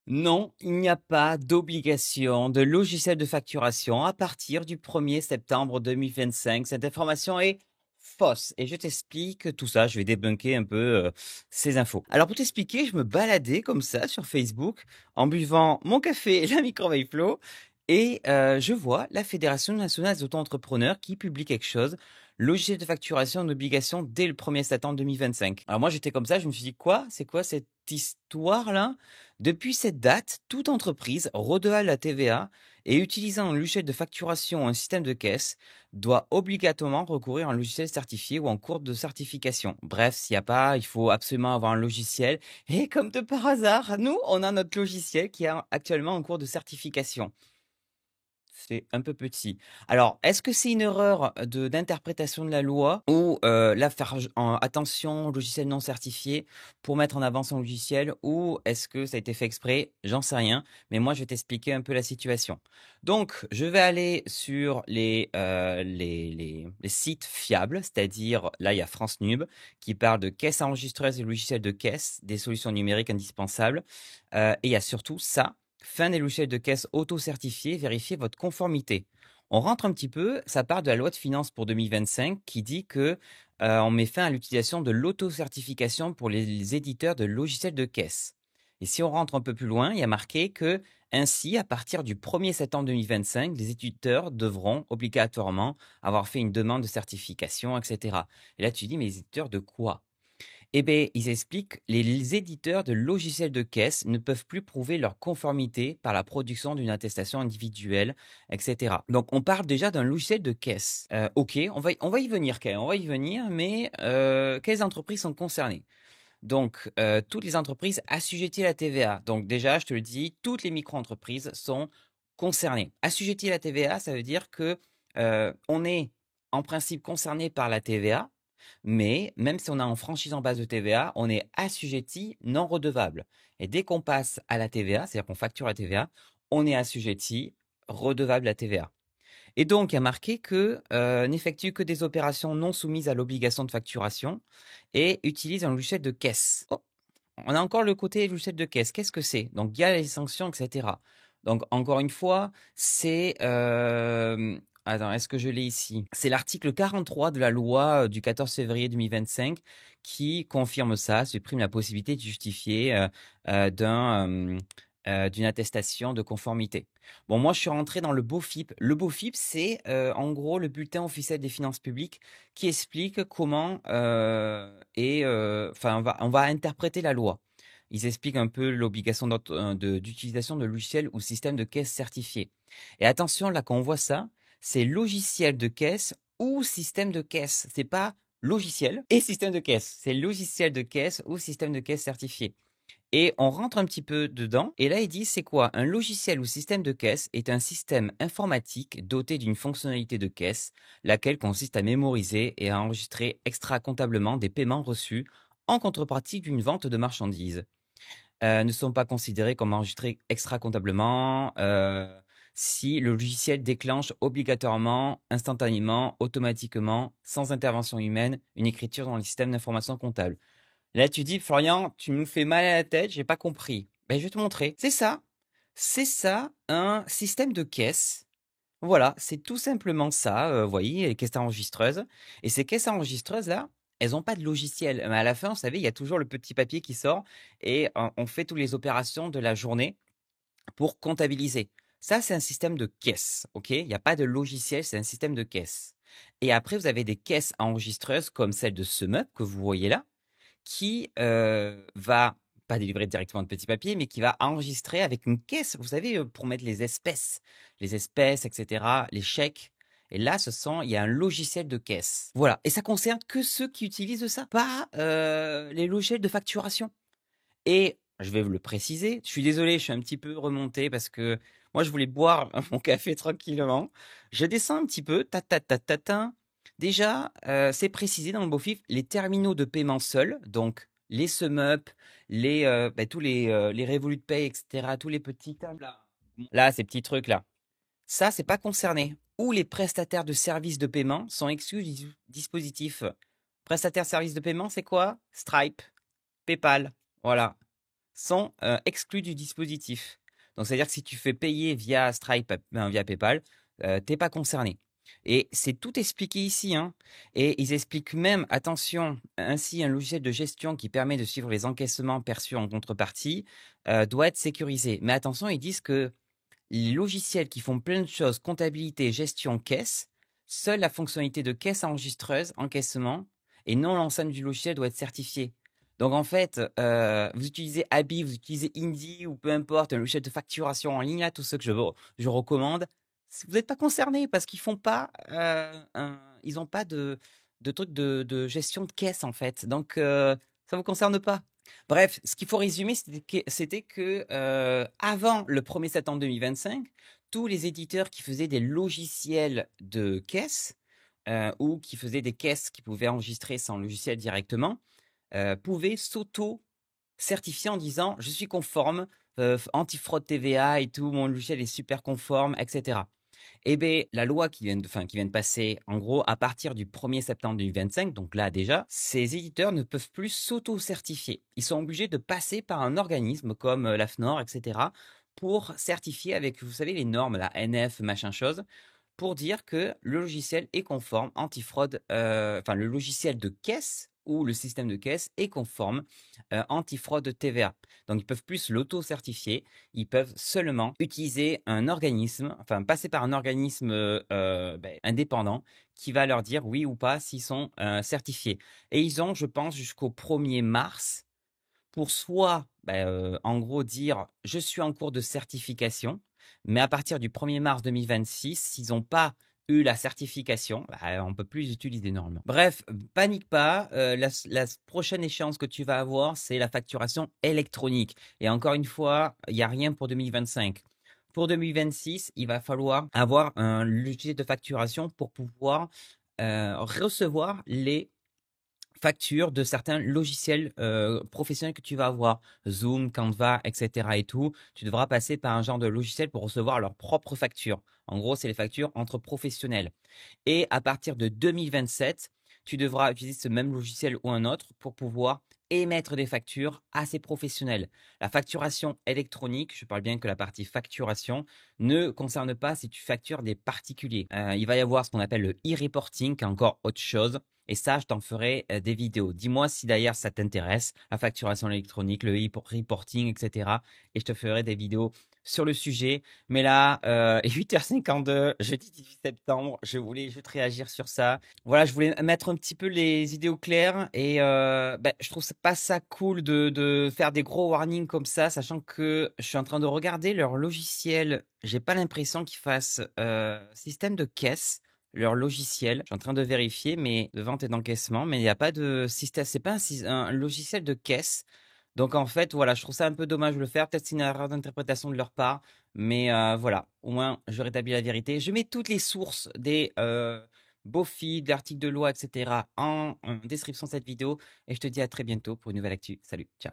Non, il n'y a pas d'obligation de logiciel de facturation à partir du 1er septembre 2025. Cette information est fausse et je t'explique tout ça. Je vais débunker un peu ces infos. Alors pour t'expliquer, je me baladais comme ça sur Facebook en buvant mon café et la micro flow et je vois la Fédération nationale des auto-entrepreneurs qui publie quelque chose. Logiciel de facturation en obligation dès le 1er septembre 2025. Alors moi j'étais comme ça, je me suis dit quoi? C'est quoi cette histoire-là? Depuis cette date, toute entreprise redevable à la TVA et utilisant un logiciel de facturation ou un système de caisse doit obligatoirement recourir à un logiciel certifié ou en cours de certification. Bref, s'il n'y a pas, il faut absolument avoir un logiciel. Et comme de par hasard, nous, on a notre logiciel qui est actuellement en cours de certification. C'est un peu petit. Alors, est-ce que c'est une erreur d'interprétation de la loi ou là faire attention logiciel non certifié pour mettre en avant son logiciel ou est-ce que ça a été fait exprès? J'en sais rien, mais moi je vais t'expliquer un peu la situation. Donc, je vais aller sur les sites fiables, c'est-à-dire là il y a France Nub qui parle de caisse enregistreuse et logiciel de caisse, des solutions numériques indispensables. Et il y a surtout ça. Fin des logiciels de caisse auto-certifiés, vérifiez votre conformité. On rentre un petit peu, ça part de la loi de finances pour 2025 qui dit que on met fin à l'utilisation de l'auto-certification pour les éditeurs de logiciels de caisse. Et si on rentre un peu plus loin, il y a marqué que ainsi, à partir du 1er septembre 2025, les éditeurs devront obligatoirement avoir fait une demande de certification, etc. Et là, tu dis, mais les éditeurs de quoi? Eh bien, ils expliquent, les éditeurs de logiciels de caisse ne peuvent plus prouver leur conformité par la production d'une attestation individuelle, etc. Donc, on parle déjà d'un logiciel de caisse. Ok, on va y venir, Kay, on va y venir, mais quelles entreprises sont concernées? Donc, toutes les entreprises assujetties à la TVA. Donc, déjà, je te le dis, toutes les micro-entreprises sont concernées. Assujetties à la TVA, ça veut dire que on est en principe concerné par la TVA, mais même si on est en franchise en base de TVA, on est assujetti non redevable. Et dès qu'on passe à la TVA, c'est-à-dire qu'on facture la TVA, on est assujetti redevable à TVA. Et donc, il y a marqué que n'effectue que des opérations non soumises à l'obligation de facturation et utilise un logiciel de caisse. Oh, on a encore le côté logiciel de caisse. Qu'est-ce que c'est? Donc, il y a les sanctions, etc. Donc, encore une fois, c'est... attends, est-ce que je l'ai ici? C'est l'article 43 de la loi du 14 février 2025 qui confirme ça, supprime la possibilité de justifier d'une attestation de conformité. Bon, moi, je suis rentré dans le BOFIP. Le BOFIP, c'est en gros le bulletin officiel des finances publiques qui explique comment enfin, on va interpréter la loi. Ils expliquent un peu l'obligation d'utilisation de logiciels ou systèmes de caisse certifiés. Et attention, là, quand on voit ça, c'est logiciel de caisse ou système de caisse. C'est pas logiciel et système de caisse. C'est logiciel de caisse ou système de caisse certifié. Et on rentre un petit peu dedans. Et là, il dit, c'est quoi? Un logiciel ou système de caisse est un système informatique doté d'une fonctionnalité de caisse, laquelle consiste à mémoriser et à enregistrer extra-comptablement des paiements reçus en contrepartie d'une vente de marchandises. Ne sont pas considérés comme enregistrés extra-comptablement si le logiciel déclenche obligatoirement, instantanément, automatiquement, sans intervention humaine, une écriture dans le système d'information comptable. Là, tu dis, Florian, tu nous fais mal à la tête, j'ai pas compris. Ben, je vais te montrer. C'est ça. C'est ça, un système de caisse. Voilà, c'est tout simplement ça. Vous voyez, les caisses enregistreuses. Et ces caisses enregistreuses-là, elles n'ont pas de logiciel. Mais à la fin, vous savez, il y a toujours le petit papier qui sort et on fait toutes les opérations de la journée pour comptabiliser. Ça, c'est un système de caisse. OK? Il n'y a pas de logiciel, c'est un système de caisse. Et après, vous avez des caisses enregistreuses comme celle de ce meuble que vous voyez là qui va pas délivrer directement de petits papiers, mais qui va enregistrer avec une caisse, vous savez, pour mettre les espèces, etc., les chèques. Et là, il y a un logiciel de caisse. Voilà. Et ça concerne que ceux qui utilisent ça, pas les logiciels de facturation. Et je vais vous le préciser. Je suis désolé, je suis un petit peu remonté parce que moi, je voulais boire mon café tranquillement. Je descends un petit peu. Ta ta ta ta ta. Déjà, c'est précisé dans le BOFIF, les terminaux de paiement seuls, donc les SumUp, tous les Revolut Pay, etc., tous les petits là, ces petits trucs là. Ça, c'est pas concerné. Ou les prestataires de services de paiement sont exclus du dispositif. Prestataire de services de paiement, c'est quoi? Stripe, PayPal, voilà. sont exclus du dispositif. Donc, c'est-à-dire que si tu fais payer via Stripe, via PayPal, t'es pas concerné. Et c'est tout expliqué ici, hein. Et ils expliquent même, attention, ainsi un logiciel de gestion qui permet de suivre les encaissements perçus en contrepartie doit être sécurisé. Mais attention, ils disent que les logiciels qui font plein de choses, comptabilité, gestion, caisse, seule la fonctionnalité de caisse enregistreuse, encaissement, et non l'ensemble du logiciel doit être certifié. Donc en fait, vous utilisez Abi, vous utilisez Indie ou peu importe, un logiciel de facturation en ligne, là, tous ceux que je recommande, vous n'êtes pas concernés parce qu'ils font pas, ils n'ont pas de truc de gestion de caisse en fait. Donc ça vous concerne pas. Bref, ce qu'il faut résumer, c'était que avant le 1er septembre 2025, tous les éditeurs qui faisaient des logiciels de caisse ou qui faisaient des caisses qui pouvaient enregistrer sans logiciel directement pouvaient s'auto-certifier en disant je suis conforme, anti-fraude TVA et tout, mon logiciel est super conforme, etc. Eh bien, la loi qui vient de passer, en gros, à partir du 1er septembre 2025, donc là déjà, ces éditeurs ne peuvent plus s'auto-certifier. Ils sont obligés de passer par un organisme comme l'AFNOR, etc., pour certifier avec, vous savez, les normes, la NF, machin chose, pour dire que le logiciel est conforme anti-fraude, enfin le logiciel de caisse ou le système de caisse est conforme anti-fraude TVA. Donc ils peuvent plus l'auto-certifier, ils peuvent seulement utiliser un organisme, enfin passer par un organisme indépendant qui va leur dire oui ou pas s'ils sont certifiés. Et ils ont, je pense, jusqu'au 1er mars pour soit, en gros, dire je suis en cours de certification, mais à partir du 1er mars 2026, s'ils n'ont pas eu la certification, on ne peut plus les utiliser normalement. Bref, panique pas, la prochaine échéance que tu vas avoir, c'est la facturation électronique. Et encore une fois, il n'y a rien pour 2025. Pour 2026, il va falloir avoir un logiciel de facturation pour pouvoir recevoir les facture de certains logiciels professionnels que tu vas avoir, Zoom, Canva, etc. et tout. Tu devras passer par un genre de logiciel pour recevoir leurs propres factures. En gros, c'est les factures entre professionnels. Et à partir de 2027, tu devras utiliser ce même logiciel ou un autre pour pouvoir émettre des factures à ces professionnels. La facturation électronique, je parle bien que la partie facturation, ne concerne pas si tu factures des particuliers. Il va y avoir ce qu'on appelle le e-reporting, qui est encore autre chose. Et ça, je t'en ferai des vidéos. Dis-moi si d'ailleurs ça t'intéresse, la facturation électronique, le e-reporting, etc. Et je te ferai des vidéos sur le sujet. Mais là, 8h52, jeudi 18 septembre, je voulais juste réagir sur ça. Voilà, je voulais mettre un petit peu les idées au clair. Et je trouve pas ça cool de faire des gros warnings comme ça, sachant que je suis en train de regarder leur logiciel. J'ai pas l'impression qu'ils fassent système de caisse leur logiciel. Je suis en train de vérifier, mais de vente et d'encaissement, mais il n'y a pas de système. C'est pas un logiciel de caisse. Donc en fait, voilà, je trouve ça un peu dommage de le faire. Peut-être c'est une erreur d'interprétation de leur part, mais voilà, au moins je rétablis la vérité. Je mets toutes les sources des beaux feeds, d'articles de loi, etc. en description de cette vidéo, et je te dis à très bientôt pour une nouvelle actu. Salut, ciao.